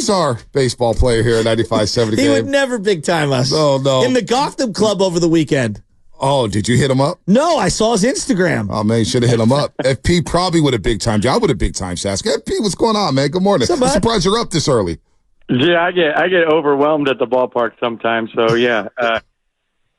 He's our baseball player here at 95.7 He would never big time us. No. In the Gotham Club over the weekend. Oh, did you hit him up? No, I saw his Instagram. Oh, man, you should have hit him up. FP probably would have big time. I would have big time, Sask. FP, what's going on, man? Good morning. I'm surprised you're up this early. Yeah, I get overwhelmed at the ballpark sometimes. So yeah,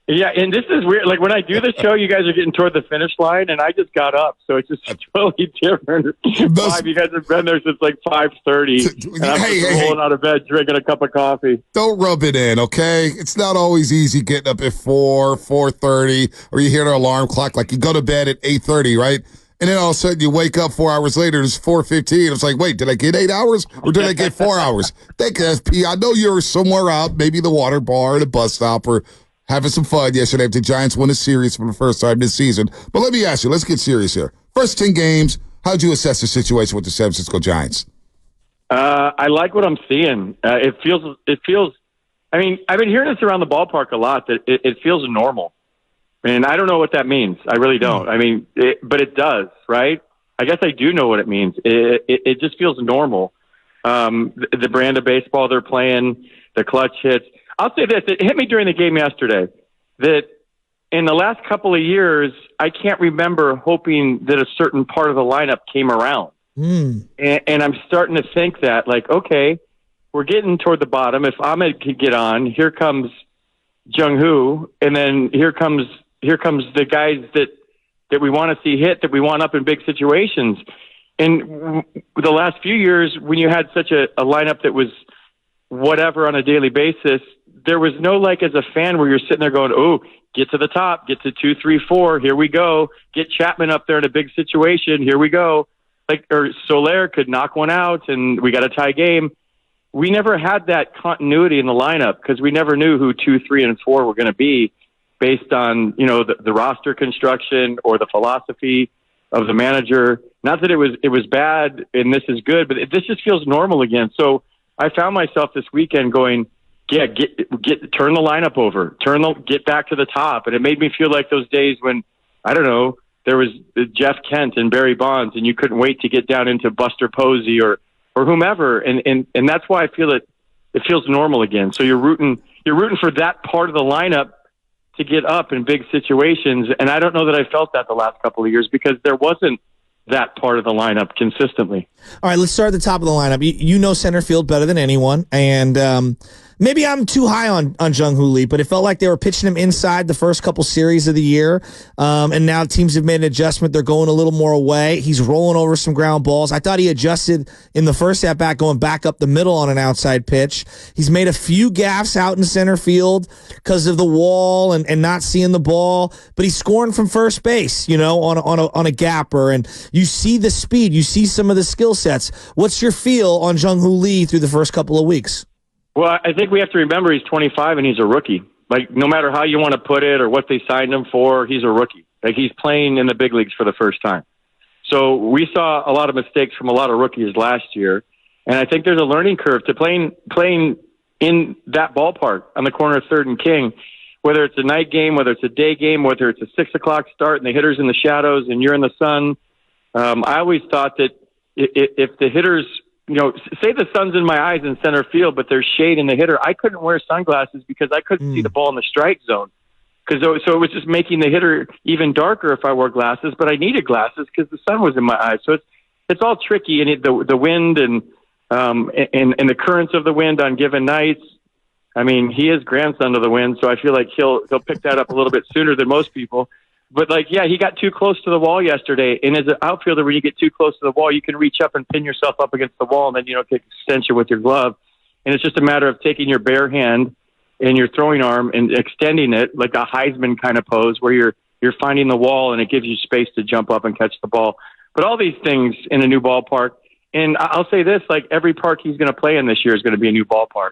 yeah. And this is weird. Like when I do the show, you guys are getting toward the finish line, and I just got up, so it's just totally different. You guys have been there since like 5:30, and I'm just rolling out of bed, drinking a cup of coffee. Don't rub it in, okay? It's not always easy getting up at 4:30, or you hear the alarm clock. Like you go to bed at 8:30, right? And then all of a sudden you wake up 4 hours later, it's 4:15. It's like, wait, did I get 8 hours or did I get 4 hours? Thank you, FP. I know you're somewhere out, maybe the water bar, the bus stop, or having some fun yesterday if the Giants won a series for the first time this season. But let me ask you, let's get serious here. First 10 games, how'd you assess the situation with the San Francisco Giants? I like what I'm seeing. It feels, I mean, I've been hearing this around the ballpark a lot, that it feels normal. And I don't know what that means. I really don't. I mean, but it does, right? I guess I do know what it means. It just feels normal. The brand of baseball they're playing, the clutch hits. I'll say this. It hit me during the game yesterday that in the last couple of years, I can't remember hoping that a certain part of the lineup came around. And I'm starting to think that, like, okay, we're getting toward the bottom. If Ahmed could get on, here comes Jung Hoo, and then here comes the guys that we want to see hit, that we want up in big situations. And the last few years, when you had such a lineup that was whatever on a daily basis, there was no, like, as a fan where you're sitting there going, oh, get to the top, get to 2, 3, 4, here we go. Get Chapman up there in a big situation, here we go. Like, or Soler could knock one out and we got a tie game. We never had that continuity in the lineup because we never knew who 2, 3, and 4 were going to be, based on, you know, the roster construction or the philosophy of the manager. Not that it was bad and this is good, but this just feels normal again. So I found myself this weekend going, yeah, turn the lineup over, get back to the top. And it made me feel like those days when, I don't know, there was Jeff Kent and Barry Bonds, and you couldn't wait to get down into Buster Posey or whomever. And that's why I feel it feels normal again. So you're rooting for that part of the lineup to get up in big situations. And I don't know that I felt that the last couple of years because there wasn't that part of the lineup consistently. All right, let's start at the top of the lineup. You know center field better than anyone, and maybe I'm too high on Jung Hoo Lee, but it felt like they were pitching him inside the first couple series of the year, and now teams have made an adjustment. They're going a little more away. He's rolling over some ground balls. I thought he adjusted in the first at-bat, going back up the middle on an outside pitch. He's made a few gaffes out in center field because of the wall and not seeing the ball, but he's scoring from first base, you know, on a gapper, and you see the speed, you see some of the skill sets. What's your feel on Jung Hoo Lee through the first couple of weeks? Well, I think we have to remember he's 25 and he's a rookie. Like, no matter how you want to put it or what they signed him for, he's a rookie. Like, he's playing in the big leagues for the first time. So we saw a lot of mistakes from a lot of rookies last year, and I think there's a learning curve to playing in that ballpark on the corner of 3rd and King, whether it's a night game, whether it's a day game, whether it's a 6 o'clock start and the hitter's in the shadows and you're in the sun. I always thought that if the hitters, you know, say the sun's in my eyes in center field, but there's shade in the hitter, I couldn't wear sunglasses because I couldn't see the ball in the strike zone. So it was just making the hitter even darker if I wore glasses, but I needed glasses because the sun was in my eyes. So it's all tricky, and the wind and the currents of the wind on given nights. I mean, he is grandson of the wind, so I feel like he'll pick that up a little bit sooner than most people. But, like, yeah, he got too close to the wall yesterday. And as an outfielder, when you get too close to the wall, you can reach up and pin yourself up against the wall, and then, you know, take extension with your glove. And it's just a matter of taking your bare hand and your throwing arm and extending it like a Heisman kind of pose where you're finding the wall and it gives you space to jump up and catch the ball. But all these things in a new ballpark, and I'll say this, like, every park he's going to play in this year is going to be a new ballpark.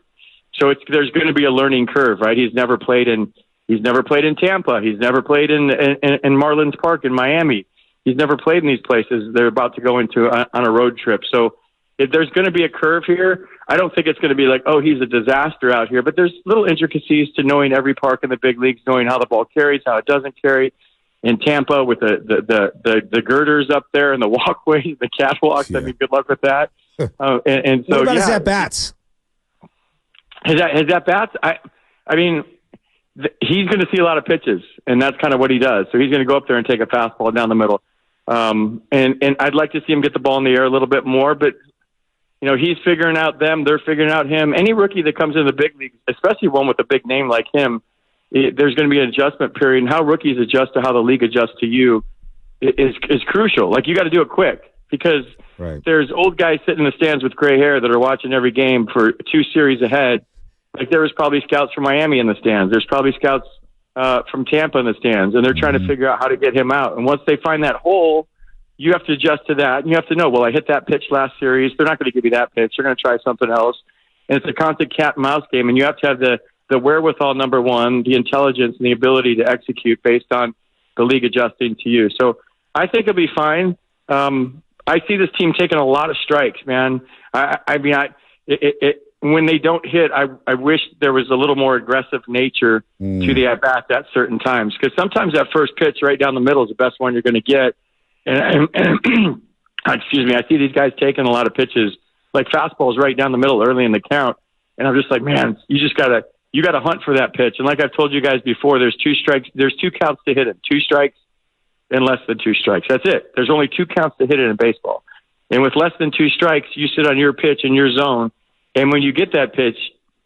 So there's going to be a learning curve, right? He's never played in Tampa. He's never played in Marlins Park in Miami. He's never played in these places they're about to go into on a road trip. So if there's going to be a curve here, I don't think it's going to be like, oh, he's a disaster out here. But there's little intricacies to knowing every park in the big leagues, knowing how the ball carries, how it doesn't carry. In Tampa with the girders up there and the walkways, the catwalks. Yeah. I mean, good luck with that. And so, what about his at-bats? His at bats. I mean, he's going to see a lot of pitches, and that's kind of what he does. So he's going to go up there and take a fastball down the middle. And I'd like to see him get the ball in the air a little bit more, but he's figuring out them. They're figuring out him. Any rookie that comes in the big leagues, especially one with a big name like him, there's going to be an adjustment period. And how rookies adjust to how the league adjusts to you is crucial. Like, you got to do it quick, because there's old guys sitting in the stands with gray hair that are watching every game for 2 series ahead. Like, there was probably scouts from Miami in the stands. There's probably scouts from Tampa in the stands, and they're trying to figure out how to get him out. And once they find that hole, you have to adjust to that. And you have to know, well, I hit that pitch last series. They're not going to give you that pitch. They're going to try something else. And it's a constant cat and mouse game. And you have to have the wherewithal, number one, the intelligence and the ability to execute based on the league adjusting to you. So I think it'll be fine. I see this team taking a lot of strikes, man. When they don't hit, I wish there was a little more aggressive nature to the at-bat at certain times. Because sometimes that first pitch right down the middle is the best one you're going to get. And excuse me, I see these guys taking a lot of pitches, like fastballs right down the middle early in the count. And I'm just like, man, you got to hunt for that pitch. And like I've told you guys before, there's 2 strikes. There's 2 counts to hit it. 2 strikes and less than 2 strikes. That's it. There's only 2 counts to hit it in baseball. And with less than 2 strikes, you sit on your pitch in your zone. And when you get that pitch,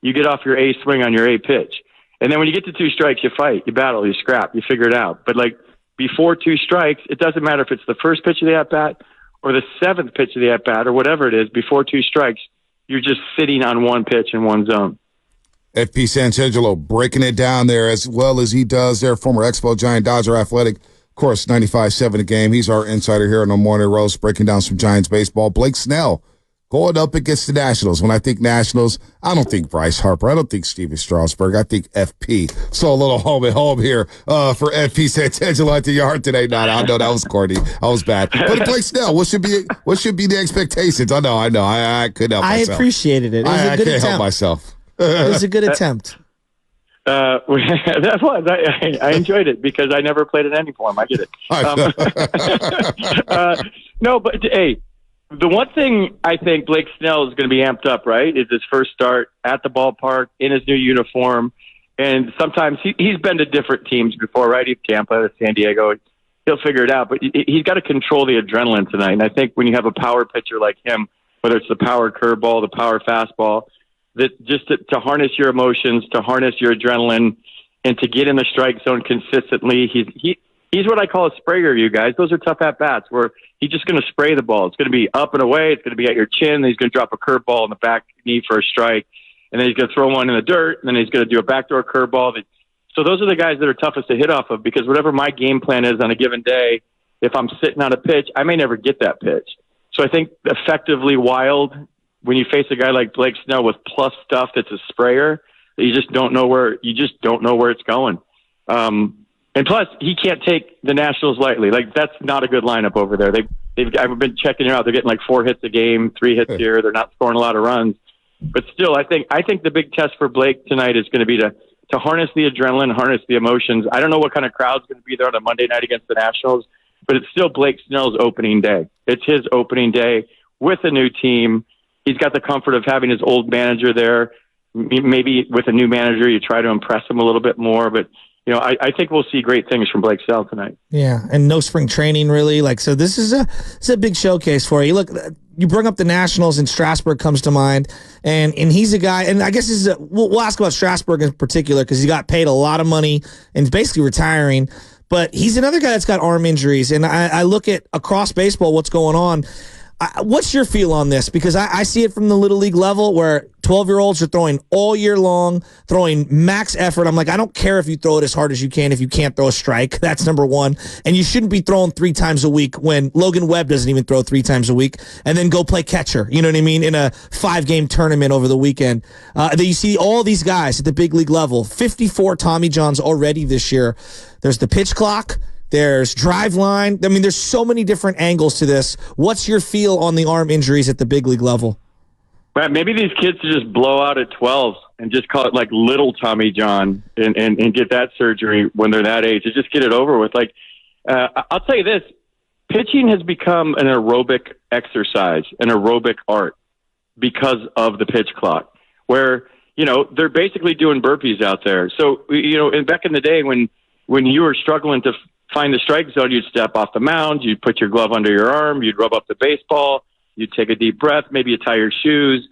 you get off your A swing on your A pitch. And then when you get to 2 strikes, you fight, you battle, you scrap, you figure it out. But like, before 2 strikes, it doesn't matter if it's the first pitch of the at-bat or the 7th pitch of the at-bat or whatever it is. Before 2 strikes, you're just sitting on one pitch in one zone. FP Santangelo breaking it down there as well as he does there, former Expo Giant, Dodger Athletic. Of course, 95.7 The Game. He's our insider here on the Morning Roast, breaking down some Giants baseball. Blake Snell going up against the Nationals. When I think Nationals, I don't think Bryce Harper. I don't think Steven Strasburg. I think FP. So a little home at home here for FP Santangelo at the yard today. No, I know that was corny. I was bad. But Blake Snell, what should be the expectations? I know. I couldn't help myself. I appreciated it. It was a good attempt. Help myself. It was a good attempt. That was. I enjoyed it because I never played in any form. I get it. No, but hey, the one thing I think Blake Snell is going to be amped up, right, is his first start at the ballpark in his new uniform. And sometimes he's been to different teams before, right? He's Tampa, San Diego. He'll figure it out. But he's got to control the adrenaline tonight. And I think when you have a power pitcher like him, whether it's the power curveball, the power fastball, that just to harness your emotions, to harness your adrenaline, and to get in the strike zone consistently, he's what I call a sprayer, you guys. Those are tough at-bats where he's just going to spray the ball. It's going to be up and away. It's going to be at your chin. Then he's going to drop a curveball in the back knee for a strike. And then he's going to throw one in the dirt. And then he's going to do a backdoor curveball. So those are the guys that are toughest to hit off of, because whatever my game plan is on a given day, if I'm sitting on a pitch, I may never get that pitch. So I think effectively wild, when you face a guy like Blake Snell with plus stuff that's a sprayer, that you just don't know where it's going. And plus, he can't take the Nationals lightly. Like, that's not a good lineup over there. I've been checking it out. They're getting like 4 hits a game, 3 hits here. They're not scoring a lot of runs. But still, I think the big test for Blake tonight is going to be to harness the adrenaline, harness the emotions. I don't know what kind of crowd's going to be there on a Monday night against the Nationals, but it's still Blake Snell's opening day. It's his opening day with a new team. He's got the comfort of having his old manager there. Maybe with a new manager, you try to impress him a little bit more, but I think we'll see great things from Blake Snell tonight. Yeah, and no spring training really. So this is a big showcase for you. Look, you bring up the Nationals, and Strasburg comes to mind, and he's a guy. And I guess we'll ask about Strasburg in particular because he got paid a lot of money and is basically retiring. But he's another guy that's got arm injuries, and I look at across baseball what's going on. What's your feel on this? Because I see it from the Little League level where 12-year-olds are throwing all year long, throwing max effort. I'm like, I don't care if you throw it as hard as you can if you can't throw a strike. That's number one. And you shouldn't be throwing 3 times a week when Logan Webb doesn't even throw 3 times a week and then go play catcher, you know what I mean, in a 5-game tournament over the weekend. That you see all these guys at the big league level, 54 Tommy Johns already this year. There's the pitch clock. There's drive line. I mean, there's so many different angles to this. What's your feel on the arm injuries at the big league level? Right, maybe these kids should just blow out at 12 and just call it like little Tommy John and get that surgery when they're that age. Just get it over with. Like, I'll tell you this, pitching has become an aerobic exercise, an aerobic art because of the pitch clock, where they're basically doing burpees out there. So, and back in the day when you were struggling to find the strike zone, you'd step off the mound, you'd put your glove under your arm, you'd rub up the baseball, you'd take a deep breath, maybe you tie your shoes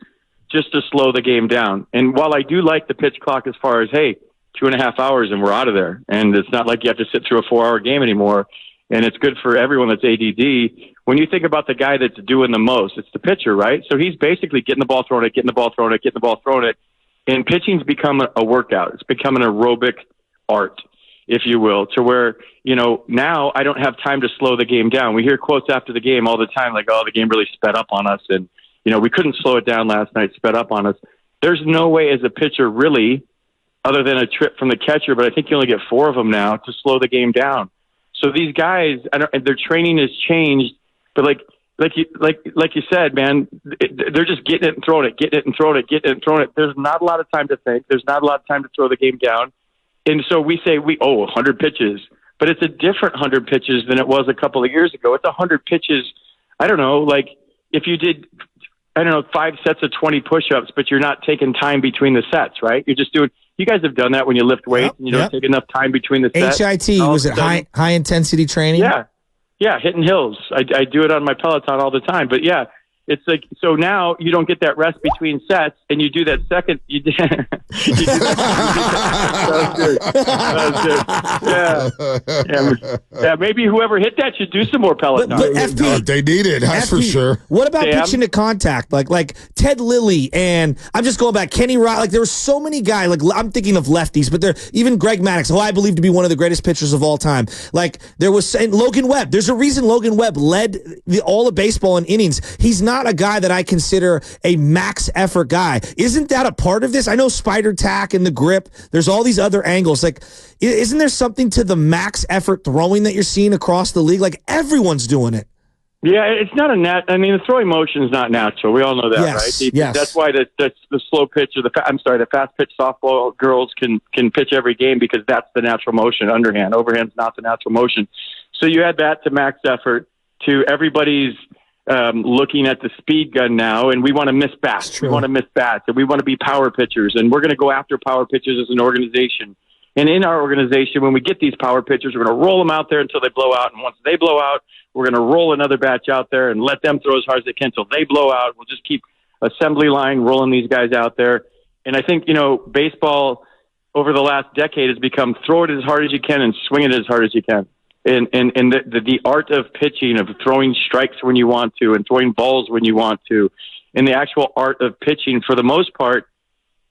just to slow the game down. And while I do like the pitch clock as far as, hey, 2.5 hours and we're out of there, and it's not like you have to sit through a 4-hour game anymore, and it's good for everyone that's ADD. When you think about the guy that's doing the most, it's the pitcher, right? So he's basically getting the ball thrown at, getting the ball thrown at, getting the ball thrown at, and pitching's become a workout. It's become an aerobic art, if you will, to where, now I don't have time to slow the game down. We hear quotes after the game all the time like, oh, the game really sped up on us, and, we couldn't slow it down last night, sped up on us. There's no way as a pitcher really, other than a trip from the catcher, but I think you only get 4 of them now, to slow the game down. So these guys, their training has changed, but like you said, man, they're just getting it and throwing it, getting it and throwing it, getting it and throwing it. There's not a lot of time to think. There's not a lot of time to throw the game down. And so we say 100 pitches, but it's a different 100 pitches than it was a couple of years ago. It's 100 pitches. I don't know, like if you did, 5 sets of 20 push-ups, but you're not taking time between the sets, right? You're just doing. You guys have done that when you lift weights and you don't take enough time between the sets. HIT, was it high intensity training? Yeah, hitting hills. I do it on my Peloton all the time. But yeah, it's like, so now you don't get that rest between sets, and you do that second. You do that. That was good. Yeah. Maybe whoever hit that should do some more Peloton. But FP, they need it, that's for sure. What about pitching to contact? Like Ted Lilly, and I'm just going back, Kenny Rod. Like there were so many guys. Like I'm thinking of lefties, but there even Greg Maddux, who I believe to be one of the greatest pitchers of all time. Like there was Logan Webb. There's a reason Logan Webb led all of baseball in innings. He's not a guy that I consider a max effort guy. Isn't that a part of this? I know spider tack and the grip. There's all these other angles. Like, isn't there something to the max effort throwing that you're seeing across the league? Like everyone's doing it. Yeah, it's not the throwing motion is not natural. We all know that, right? Yes. That's why the slow pitch or the fast pitch softball girls can pitch every game, because that's the natural motion. Underhand, overhand's not the natural motion. So you add that to max effort, to everybody's looking at the speed gun now, and we want to miss bats. We want to miss bats, and we want to be power pitchers, and we're going to go after power pitchers as an organization. And in our organization, when we get these power pitchers, we're going to roll them out there until they blow out, and once they blow out, we're going to roll another batch out there and let them throw as hard as they can until they blow out. We'll just keep assembly line rolling these guys out there. And I think, baseball over the last decade has become throw it as hard as you can and swing it as hard as you can. And the art of pitching, of throwing strikes when you want to and throwing balls when you want to, and the actual art of pitching, for the most part,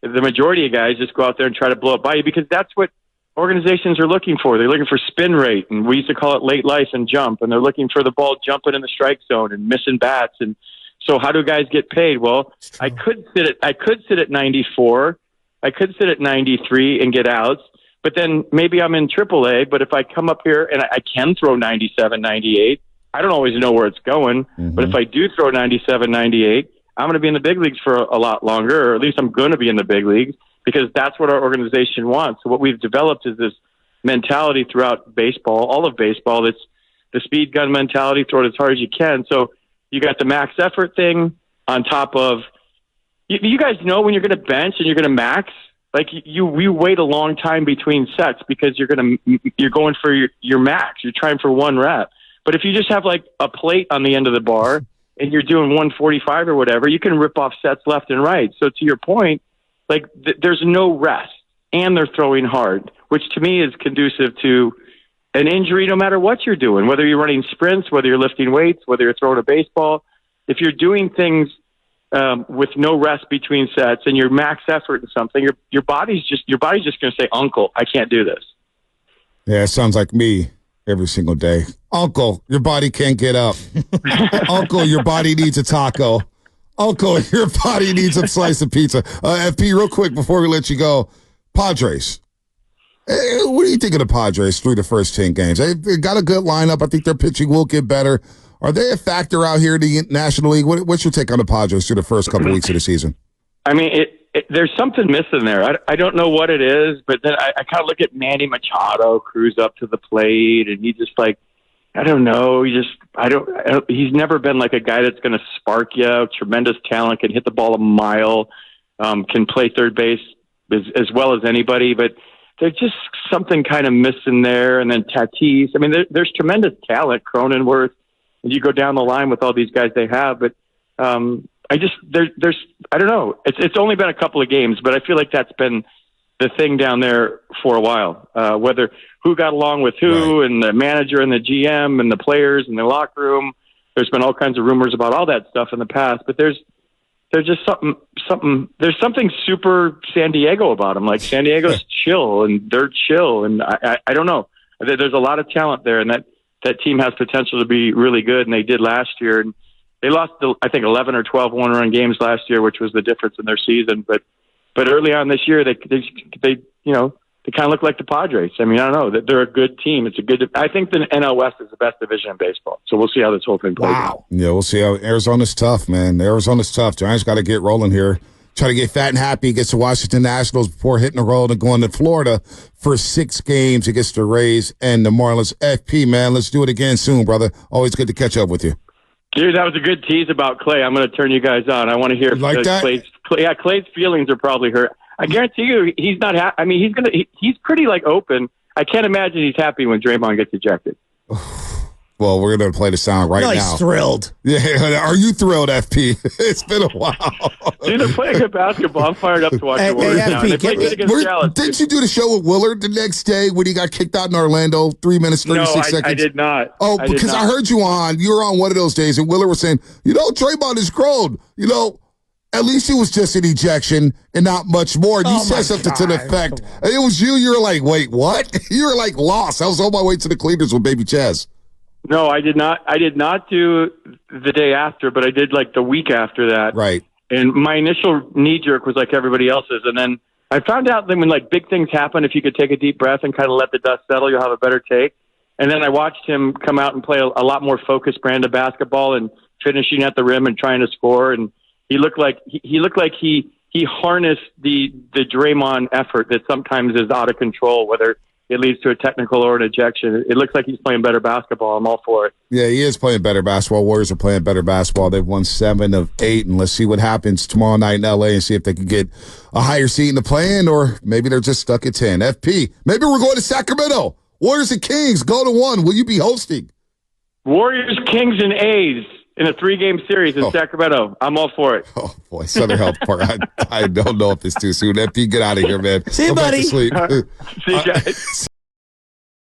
the majority of guys just go out there and try to blow it by you, because that's what organizations are looking for. They're looking for spin rate, and we used to call it late life and jump, and they're looking for the ball jumping in the strike zone and missing bats. And so how do guys get paid? Well, I could sit at 94. I could sit at 93 and get outs. But then maybe I'm in AAA, but if I come up here and I can throw 97, 98, I don't always know where it's going. Mm-hmm. But if I do throw 97, 98, I'm going to be in the big leagues for a lot longer, or at least I'm going to be in the big leagues, because that's what our organization wants. So what we've developed is this mentality throughout baseball, all of baseball, that's the speed gun mentality, throw it as hard as you can. So you got the max effort thing on top of, you guys know when you're going to bench and you're going to max, like you wait a long time between sets, because you're going for your max. You're trying for one rep. But if you just have like a plate on the end of the bar and you're doing 145 or whatever, you can rip off sets left and right. So to your point, like there's no rest, and they're throwing hard, which to me is conducive to an injury no matter what you're doing, whether you're running sprints, whether you're lifting weights, whether you're throwing a baseball. If you're doing things with no rest between sets and your max effort in something, your body's just going to say, "Uncle, I can't do this." Yeah, it sounds like me every single day. Uncle, your body can't get up. Uncle, your body needs a taco. Uncle, your body needs a slice of pizza. FP, real quick before we let you go, Padres. What do you think of the Padres through the first 10 games? They got a good lineup. I think their pitching will get better. Are they a factor out here in the National League? What's your take on the Padres through the first couple weeks of the season? I mean, there's something missing there. I don't know what it is, but then I kind of look at Manny Machado cruise up to the plate, and he just like, I don't know. He's never been like a guy that's going to spark you. Tremendous talent, can hit the ball a mile. can play third base as well as anybody, but there's just something kind of missing there. And then Tatis. I mean, there's tremendous talent, Cronenworth, and you go down the line with all these guys they have, but there's I don't know. It's only been a couple of games, but I feel like that's been the thing down there for a while. Whether who got along with who, right, and the manager and the GM and the players and the locker room. There's been all kinds of rumors about all that stuff in the past, but there's just something. There's something super San Diego about them. Like San Diego's chill and they're chill, and I don't know. There's a lot of talent there, and that team has potential to be really good. And they did last year, and they lost, I think, 11 or 12 one-run games last year, which was the difference in their season. But early on this year, they kind of look like the Padres. I mean, I don't know. They're a good team. I think the NL West is the best division in baseball. So we'll see how this whole thing plays out. Yeah, we'll see how Arizona's tough, man. Arizona's tough. Giants got to get rolling here. Try to get fat and happy against the Washington Nationals before hitting the road and going to Florida for 6 games against the Rays and the Marlins. FP, man, let's do it again soon, brother. Always good to catch up with you. Dude, that was a good tease about Clay. I'm going to turn you guys on. I want to hear like that? Clay's feelings are probably hurt. I guarantee you, he's not. I mean, he's pretty open. I can't imagine he's happy when Draymond gets ejected. Well, we're going to play the sound right now. He's thrilled. Yeah, are you thrilled, FP? It's been a while. Dude, they're playing good basketball. I'm fired up to watch the Warriors now. They play good against Dallas. Didn't you do the show with Willard the next day when he got kicked out in Orlando? 3 minutes, 36 seconds? I did not. Oh, because I heard you were on one of those days, and Willard was saying, Draymond is grown. At least it was just an ejection and not much more. And you said something to the effect. It was you. You were like, wait, what? You were like lost. I was on my way to the cleaners with baby Chaz. No, I did not. I did not do the day after, but I did the week after that. Right. And my initial knee jerk was like everybody else's. And then I found out that when big things happen, if you could take a deep breath and kind of let the dust settle, you'll have a better take. And then I watched him come out and play a lot more focused brand of basketball and finishing at the rim and trying to score. And he looked like he harnessed the Draymond effort that sometimes is out of control, whether it leads to a technical or an ejection. It looks like he's playing better basketball. I'm all for it. Yeah, he is playing better basketball. Warriors are playing better basketball. They've won 7 of 8, and let's see what happens tomorrow night in L.A. and see if they can get a higher seat in the play-in, or maybe they're just stuck at 10. FP, maybe we're going to Sacramento. Warriors and Kings, go to 1. Will you be hosting? Warriors, Kings, and A's in a 3-game series in Sacramento. I'm all for it. Oh, boy, Southern Health Park. I don't know if it's too soon. FP, get out of here, man. See you, Go back buddy. to sleep. See you guys.